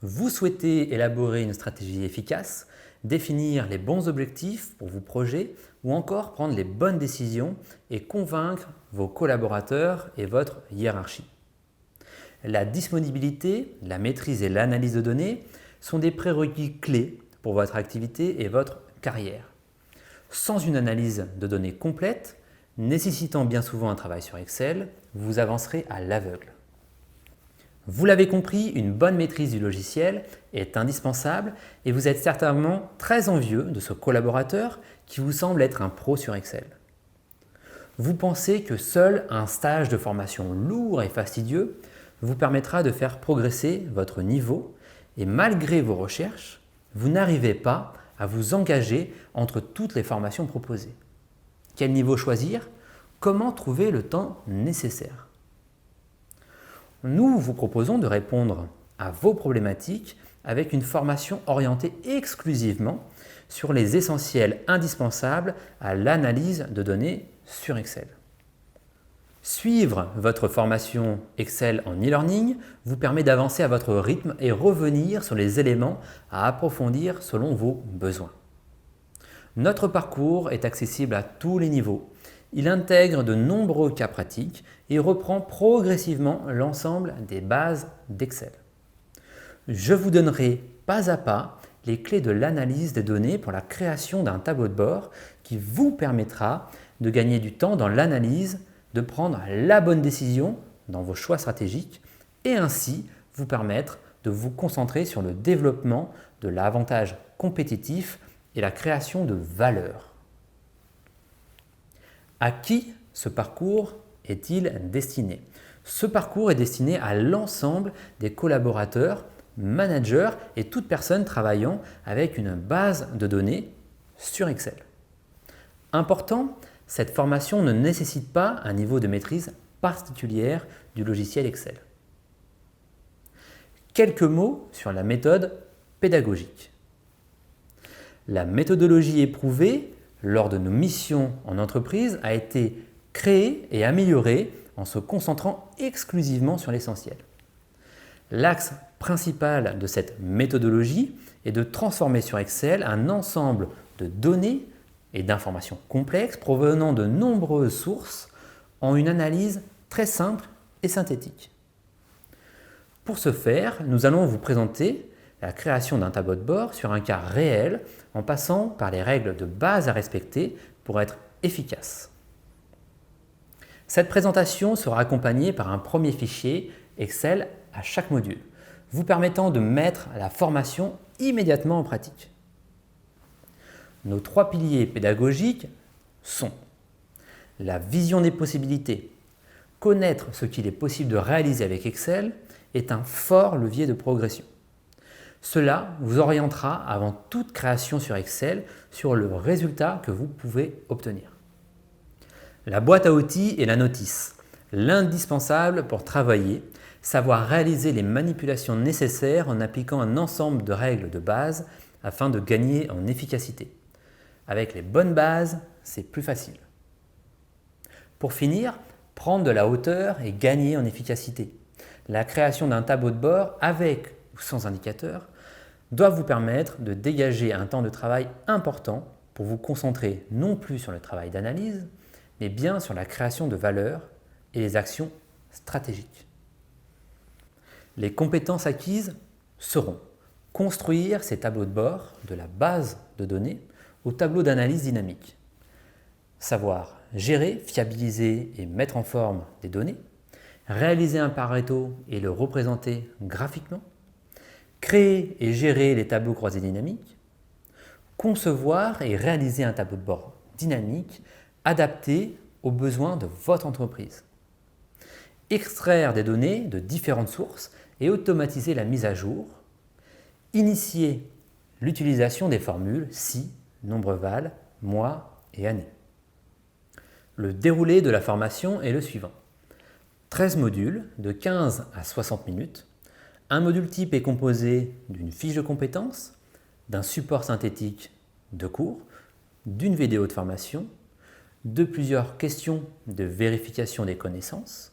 Vous souhaitez élaborer une stratégie efficace, définir les bons objectifs pour vos projets ou encore prendre les bonnes décisions et convaincre vos collaborateurs et votre hiérarchie. La disponibilité, la maîtrise et l'analyse de données sont des prérequis clés pour votre activité et votre carrière. Sans une analyse de données complète, nécessitant bien souvent un travail sur Excel, vous avancerez à l'aveugle. Vous l'avez compris, une bonne maîtrise du logiciel est indispensable et vous êtes certainement très envieux de ce collaborateur qui vous semble être un pro sur Excel. Vous pensez que seul un stage de formation lourd et fastidieux vous permettra de faire progresser votre niveau et malgré vos recherches, vous n'arrivez pas à vous engager entre toutes les formations proposées. Quel niveau choisir? Comment trouver le temps nécessaire? Nous vous proposons de répondre à vos problématiques avec une formation orientée exclusivement sur les essentiels indispensables à l'analyse de données sur Excel. Suivre votre formation Excel en e-learning vous permet d'avancer à votre rythme et revenir sur les éléments à approfondir selon vos besoins. Notre parcours est accessible à tous les niveaux. Il intègre de nombreux cas pratiques et reprend progressivement l'ensemble des bases d'Excel. Je vous donnerai pas à pas les clés de l'analyse des données pour la création d'un tableau de bord qui vous permettra de gagner du temps dans l'analyse, de prendre la bonne décision dans vos choix stratégiques et ainsi vous permettre de vous concentrer sur le développement de l'avantage compétitif et la création de valeur. À qui ce parcours est-il destiné? Ce parcours est destiné à l'ensemble des collaborateurs, managers et toute personne travaillant avec une base de données sur Excel. Important, cette formation ne nécessite pas un niveau de maîtrise particulière du logiciel Excel. Quelques mots sur la méthode pédagogique. La méthodologie éprouvée lors de nos missions en entreprise a été créée et améliorée en se concentrant exclusivement sur l'essentiel. L'axe principal de cette méthodologie est de transformer sur Excel un ensemble de données et d'informations complexes provenant de nombreuses sources en une analyse très simple et synthétique. Pour ce faire, nous allons vous présenter la création d'un tableau de bord sur un cas réel en passant par les règles de base à respecter pour être efficace. Cette présentation sera accompagnée par un premier fichier Excel à chaque module, vous permettant de mettre la formation immédiatement en pratique. Nos 3 piliers pédagogiques sont la vision des possibilités. Connaître ce qu'il est possible de réaliser avec Excel est un fort levier de progression. Cela vous orientera avant toute création sur Excel sur le résultat que vous pouvez obtenir. La boîte à outils et la notice, l'indispensable pour travailler, savoir réaliser les manipulations nécessaires en appliquant un ensemble de règles de base afin de gagner en efficacité. Avec les bonnes bases, c'est plus facile. Pour finir, prendre de la hauteur et gagner en efficacité. La création d'un tableau de bord avec ou sans indicateur doit vous permettre de dégager un temps de travail important pour vous concentrer non plus sur le travail d'analyse, mais bien sur la création de valeur et les actions stratégiques. Les compétences acquises seront construire ces tableaux de bord de la base de données au tableau d'analyse dynamique, savoir gérer, fiabiliser et mettre en forme des données, réaliser un Pareto et le représenter graphiquement, créer et gérer les tableaux croisés dynamiques, concevoir et réaliser un tableau de bord dynamique adapté aux besoins de votre entreprise, extraire des données de différentes sources et automatiser la mise à jour, initier l'utilisation des formules si, nombre val, mois et année. Le déroulé de la formation est le suivant. 13 modules de 15 à 60 minutes. Un module type est composé d'une fiche de compétences, d'un support synthétique de cours, d'une vidéo de formation, de plusieurs questions de vérification des connaissances,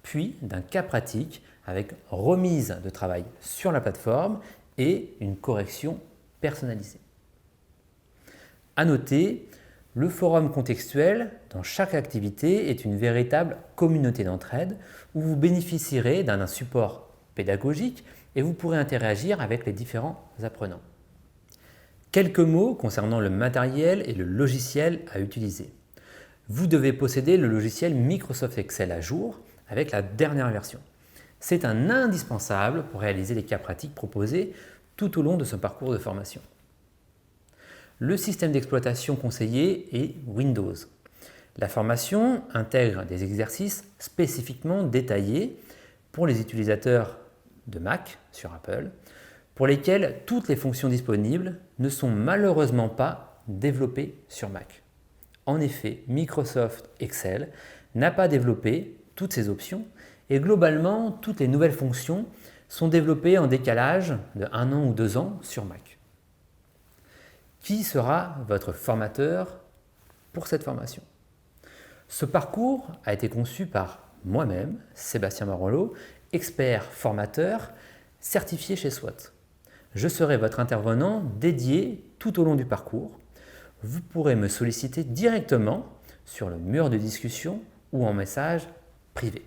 puis d'un cas pratique avec remise de travail sur la plateforme et une correction personnalisée. À noter, le forum contextuel dans chaque activité est une véritable communauté d'entraide où vous bénéficierez d'un support pédagogique et vous pourrez interagir avec les différents apprenants. Quelques mots concernant le matériel et le logiciel à utiliser. Vous devez posséder le logiciel Microsoft Excel à jour avec la dernière version. C'est un indispensable pour réaliser les cas pratiques proposés tout au long de ce parcours de formation. Le système d'exploitation conseillé est Windows. La formation intègre des exercices spécifiquement détaillés pour les utilisateurs de Mac sur Apple, pour lesquels toutes les fonctions disponibles ne sont malheureusement pas développées sur Mac. En effet, Microsoft Excel n'a pas développé toutes ces options et globalement, toutes les nouvelles fonctions sont développées en décalage de 1 an ou 2 ans sur Mac. Qui sera votre formateur pour cette formation? Ce parcours a été conçu par moi-même, Sébastien Marollo, expert formateur certifié chez SWOT. Je serai votre intervenant dédié tout au long du parcours. Vous pourrez me solliciter directement sur le mur de discussion ou en message privé.